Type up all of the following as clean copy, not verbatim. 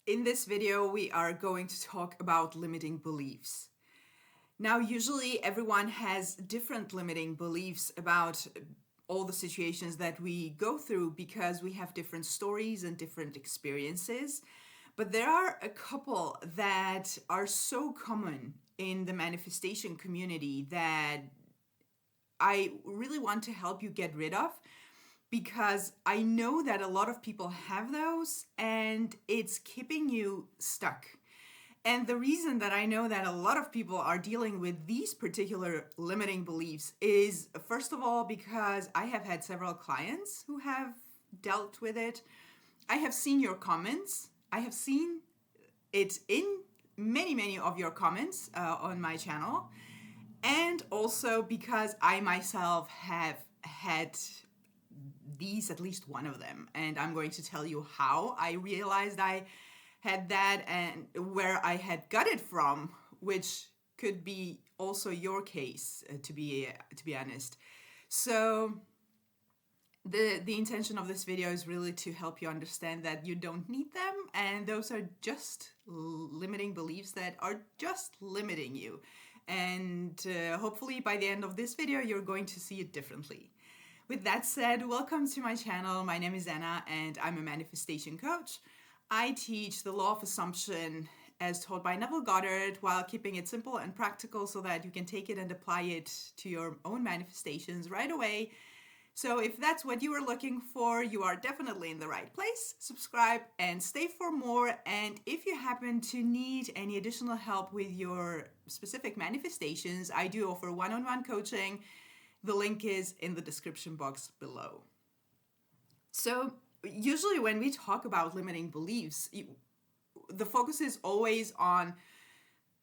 In this video, we are going to talk about limiting beliefs. Now, usually everyone has different limiting beliefs about all the situations that we go through because we have different stories and different experiences. But there are a couple that are so common in the manifestation community that I really want to help you get rid of, because I know that a lot of people have those and it's keeping you stuck. And the reason that I know that a lot of people are dealing with these particular limiting beliefs is, first of all, because I have had several clients who have dealt with it. I have seen your comments. I have seen it in many of your comments on my channel. And also because I myself have had these, at least one of them, and I'm going to tell you how I realized I had that and where I had got it from, which could be also your case, to be honest. So the intention of this video is really to help you understand that you don't need them, and those are just limiting beliefs that are just limiting you. And hopefully by the end of this video, you're going to see it differently. With that said, welcome to my channel. My name is Anna and I'm a manifestation coach. I teach the law of assumption as taught by Neville Goddard while keeping it simple and practical so that you can take it and apply it to your own manifestations right away. So if that's what you are looking for, you are definitely in the right place. Subscribe and stay for more. And if you happen to need any additional help with your specific manifestations, I do offer one-on-one coaching. The link is in the description box below. So usually when we talk about limiting beliefs, the focus is always on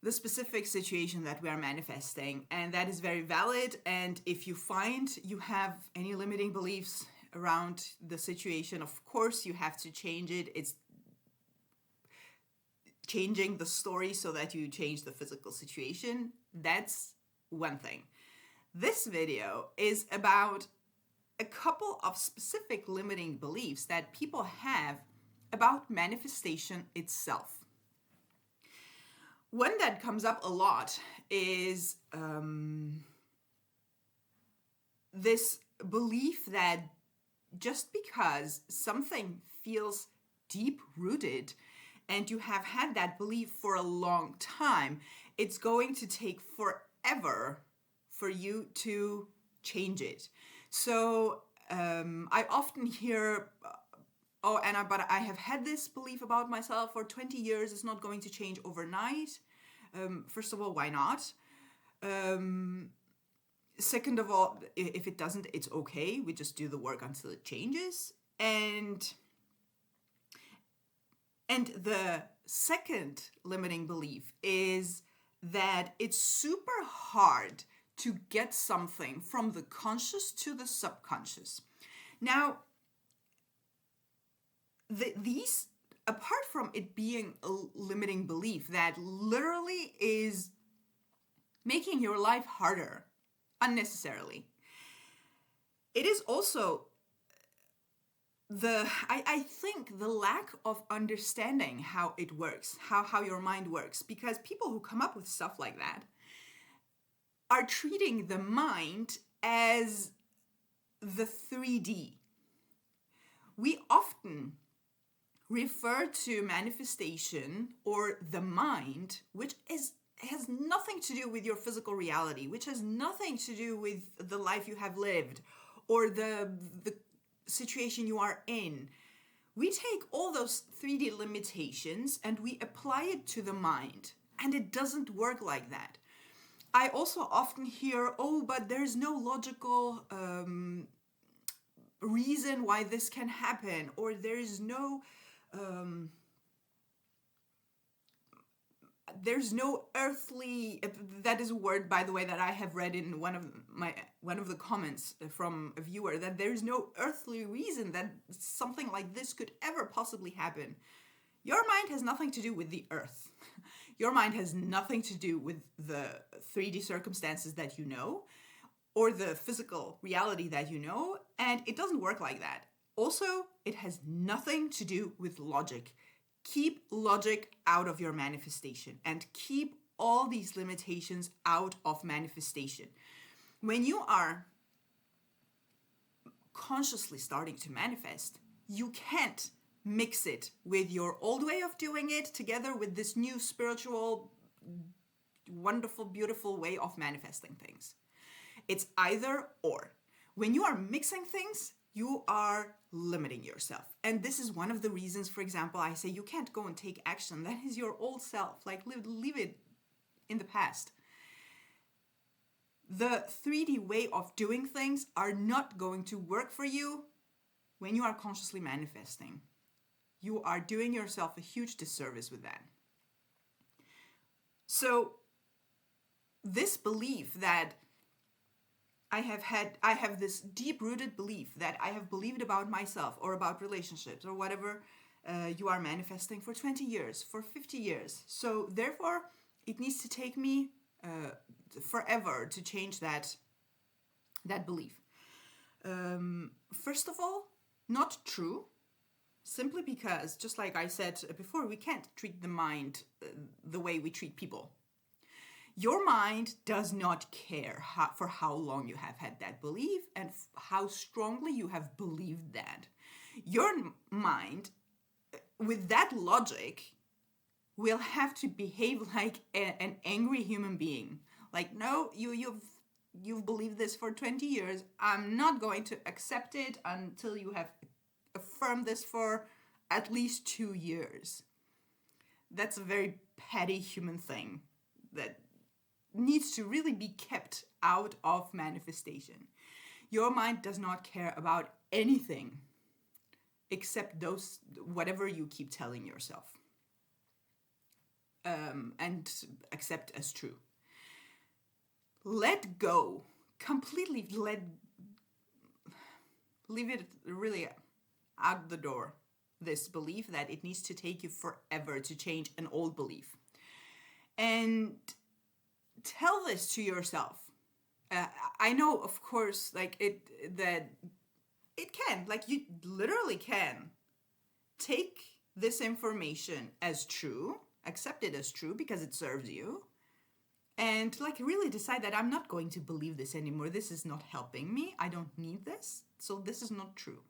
the specific situation that we are manifesting, and that is very valid. And if you find you have any limiting beliefs around the situation, of course you have to change it. It's changing the story so that you change the physical situation. That's one thing. This video is about a couple of specific limiting beliefs that people have about manifestation itself. One that comes up a lot is this belief that just because something feels deep-rooted and you have had that belief for a long time, it's going to take forever for you to change it. So I often hear, oh, Anna, but I have had this belief about myself for 20 years. It's not going to change overnight. First of all, why not? Second of all, if it doesn't, it's okay. We just do the work until it changes. And the second limiting belief is that it's super hard to get something from the conscious to the subconscious. Now, these, apart from it being a limiting belief that literally is making your life harder unnecessarily, it is also I think the lack of understanding how it works, how your mind works, because people who come up with stuff like that are treating the mind as the 3D. We often refer to manifestation or the mind, which has nothing to do with your physical reality, which has nothing to do with the life you have lived or the situation you are in. We take all those 3D limitations and we apply it to the mind, and it doesn't work like that. I also often hear, oh, but there's no logical reason why this can happen, or there's no earthly, that is a word, by the way, that I have read in one of the comments from a viewer, that there's no earthly reason that something like this could ever possibly happen. Your mind has nothing to do with the earth. Your mind has nothing to do with the 3D circumstances that you know or the physical reality that you know, and it doesn't work like that. Also, it has nothing to do with logic. Keep logic out of your manifestation and keep all these limitations out of manifestation. When you are consciously starting to manifest, you can't mix it with your old way of doing it together with this new spiritual, wonderful, beautiful way of manifesting things. It's either or. When you are mixing things, you are limiting yourself. And this is one of the reasons, for example, I say you can't go and take action. That is your old self. Like, leave it in the past. The 3D way of doing things are not going to work for you when you are consciously manifesting. You are doing yourself a huge disservice with that. So this belief that I have this deep-rooted belief that I have believed about myself or about relationships or whatever you are manifesting for 20 years, for 50 years. So therefore, it needs to take me forever to change that belief. First of all, not true. Simply because, just like I said before, we can't treat the mind the way we treat people. Your mind does not care for how long you have had that belief and how strongly you have believed that. Your mind, with that logic, will have to behave like an angry human being. Like, no, you've believed this for 20 years. I'm not going to accept it until you have affirmed this for at least 2 years. That's a very petty human thing that needs to really be kept out of manifestation. Your mind does not care about anything except whatever you keep telling yourself and accept as true. Let go, completely leave it really out the door, this belief that it needs to take you forever to change an old belief. And tell this to yourself. I know, of course, that it can, you literally can take this information as true, accept it as true because it serves you, and really decide that I'm not going to believe this anymore. This is not helping me. I don't need this. So this is not true.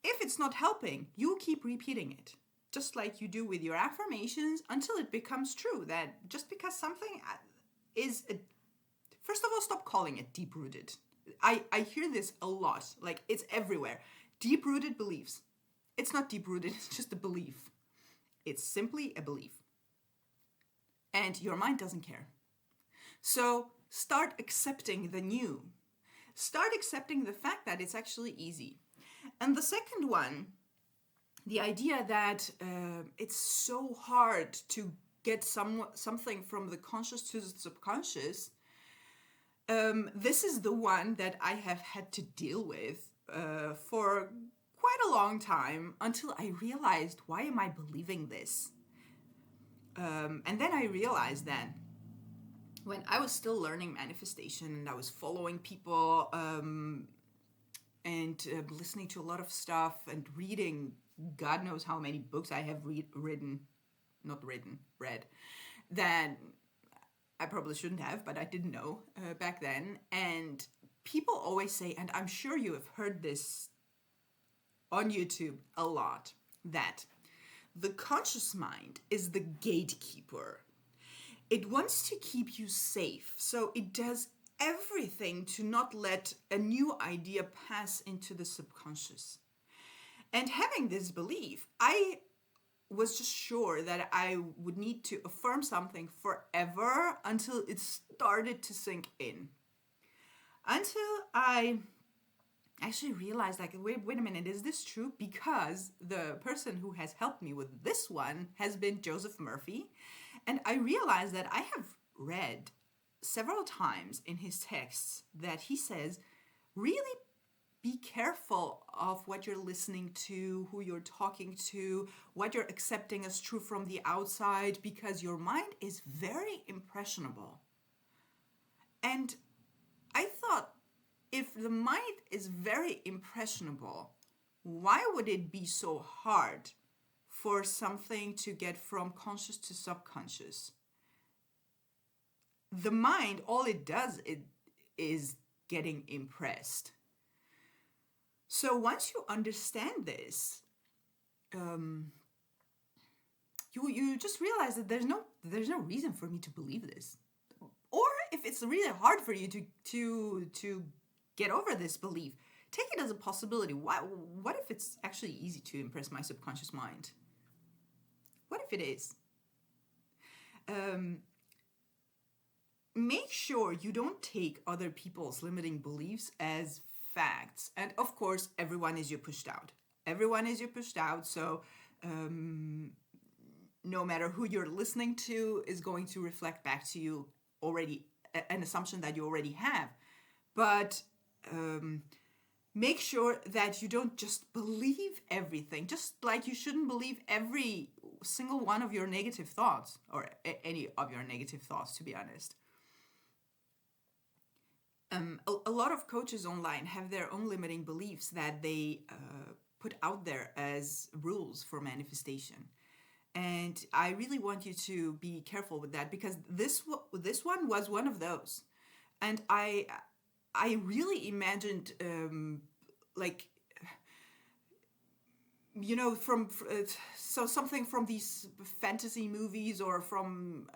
If it's not helping, you keep repeating it. Just like you do with your affirmations until it becomes true that just because something first of all, stop calling it deep-rooted. I hear this a lot. It's everywhere. Deep-rooted beliefs. It's not deep-rooted. It's just a belief. It's simply a belief. And your mind doesn't care. So start accepting the new. Start accepting the fact that it's actually easy. And the second one, the idea that it's so hard to get something from the conscious to the subconscious, this is the one that I have had to deal with for quite a long time until I realized, why am I believing this? And then I realized that when I was still learning manifestation and I was following people and listening to a lot of stuff and reading God knows how many books I have read, that I probably shouldn't have, but I didn't know back then. And people always say, and I'm sure you have heard this on YouTube a lot, that the conscious mind is the gatekeeper. It wants to keep you safe, so it does everything to not let a new idea pass into the subconscious. And having this belief, I was just sure that I would need to affirm something forever until it started to sink in. Until I actually realized, wait a minute, is this true? Because the person who has helped me with this one has been Joseph Murphy. And I realized that I have read several times in his texts that he says, really be careful of what you're listening to, who you're talking to, what you're accepting as true from the outside, because your mind is very impressionable. And I thought, if the mind is very impressionable, why would it be so hard for something to get from conscious to subconscious. The mind, all it does is getting impressed. So once you understand this, you just realize that there's no reason for me to believe this. Or if it's really hard for you to get over this belief, take it as a possibility. What if it's actually easy to impress my subconscious mind? What if it is? Make sure you don't take other people's limiting beliefs as facts. And of course, everyone is your pushed out. Everyone is your pushed out. So no matter who you're listening to is going to reflect back to you already an assumption that you already have. But make sure that you don't just believe everything, just like you shouldn't believe every single one of your negative thoughts, or any of your negative thoughts, to be honest. A lot of coaches online have their own limiting beliefs that they put out there as rules for manifestation. And I really want you to be careful with that, because this one was one of those. And I really imagined from something from these fantasy movies, or from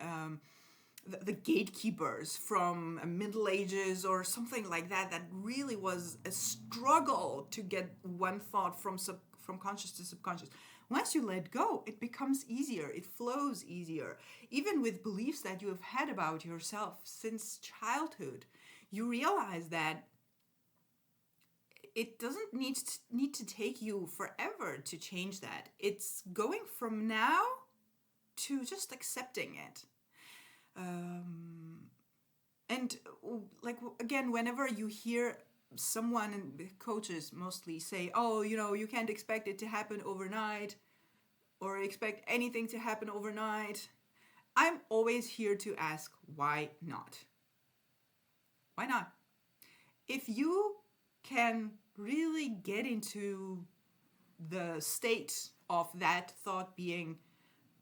the gatekeepers from Middle Ages or something like that really was a struggle to get one thought from conscious to subconscious. Once you let go, it becomes easier. It flows easier. Even with beliefs that you have had about yourself since childhood, you realize that it doesn't need to take you forever to change that. It's going from now to just accepting it. And again, whenever you hear someone, and coaches mostly, say, oh, you can't expect it to happen overnight, or expect anything to happen overnight, I'm always here to ask, why not? Why not? If you can really get into the state of that thought being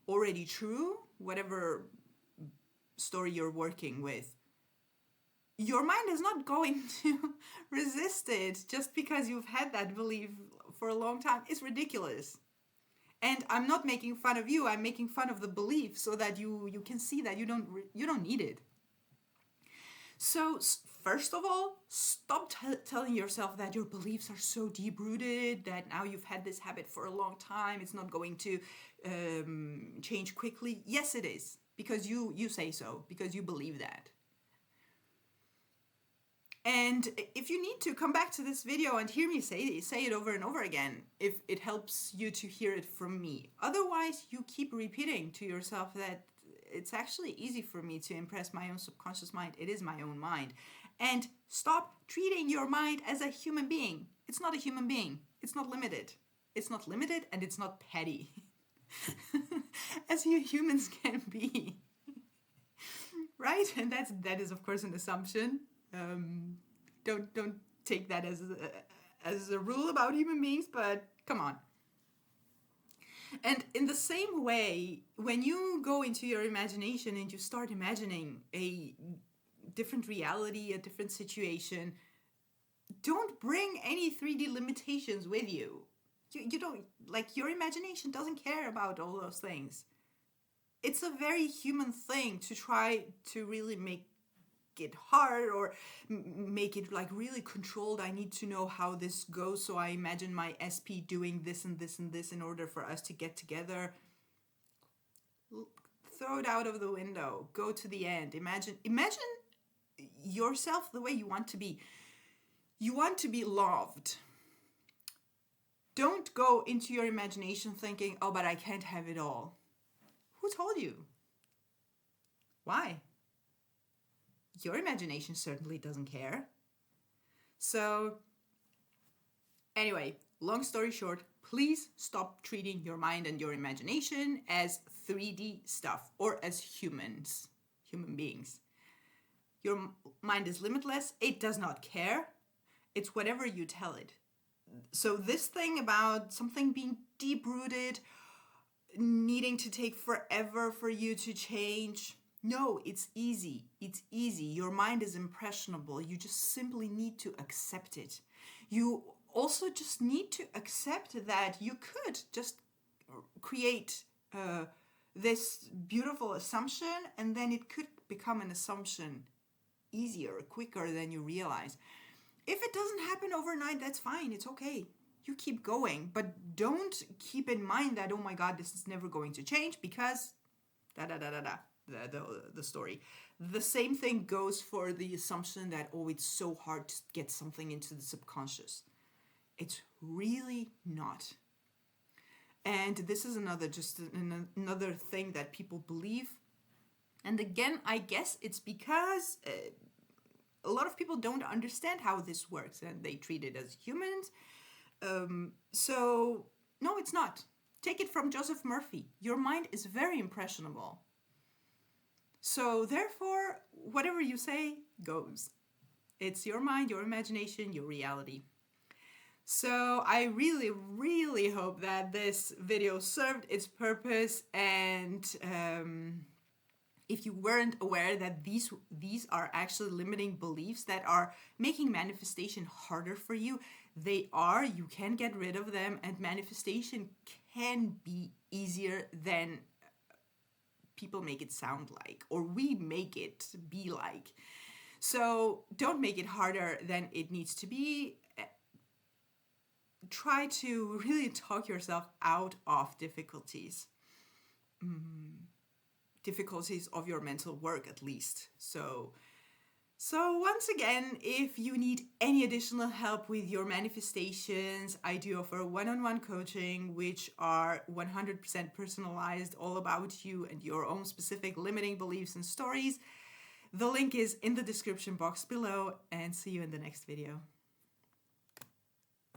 already true, whatever story you're working with, your mind is not going to resist it just because you've had that belief for a long time. It's ridiculous. And I'm not making fun of you. I'm making fun of the belief, so that you can see that you don't need it. So first of all, stop telling yourself that your beliefs are so deep-rooted that now you've had this habit for a long time. It's not going to change quickly. Yes, it is. Because you say so, because you believe that. And if you need to, come back to this video and hear me say it over and over again, if it helps you to hear it from me. Otherwise, you keep repeating to yourself that it's actually easy for me to impress my own subconscious mind. It is my own mind. And stop treating your mind as a human being. It's not a human being. It's not limited. It's not limited, and it's not petty. As you humans can be. Right? And that is of course an assumption. Don't take that as a rule about human beings, but come on. And in the same way, when you go into your imagination and you start imagining a different reality, a different situation, don't bring any 3D limitations with you. You don't, your imagination doesn't care about all those things. It's a very human thing to try to really make it hard, or make it really controlled. I need to know how this goes, so I imagine my SP doing this and this and this in order for us to get together. Throw it out of the window. Go to the end. Imagine yourself the way you want to be. You want to be loved. Don't go into your imagination thinking, oh, but I can't have it all. Who told you? Why? Your imagination certainly doesn't care. So, anyway, long story short, please stop treating your mind and your imagination as 3D stuff, or as human beings. Your mind is limitless. It does not care. It's whatever you tell it. So this thing about something being deep-rooted, needing to take forever for you to change. No, it's easy. It's easy. Your mind is impressionable. You just simply need to accept it. You also just need to accept that you could just create this beautiful assumption, and then it could become an assumption easier, quicker than you realize. If it doesn't happen overnight, that's fine. It's okay. You keep going, but don't keep in mind that, oh my God, this is never going to change because the story. The same thing goes for the assumption that, oh, it's so hard to get something into the subconscious. It's really not. And this is another thing that people believe. And again, I guess it's because a lot of people don't understand how this works and they treat it as humans. So, no, it's not. Take it from Joseph Murphy. Your mind is very impressionable. So, therefore, whatever you say goes. It's your mind, your imagination, your reality. So I really, really hope that this video served its purpose, and if you weren't aware that these are actually limiting beliefs that are making manifestation harder for you, they are. You can get rid of them, and manifestation can be easier than people make it sound like, or we make it be like. So don't make it harder than it needs to be. Try to really talk yourself out of difficulties. Difficulties of your mental work, at least. So once again, if you need any additional help with your manifestations, I do offer one-on-one coaching, which are 100% personalized, all about you and your own specific limiting beliefs and stories. The link is in the description box below, and see you in the next video.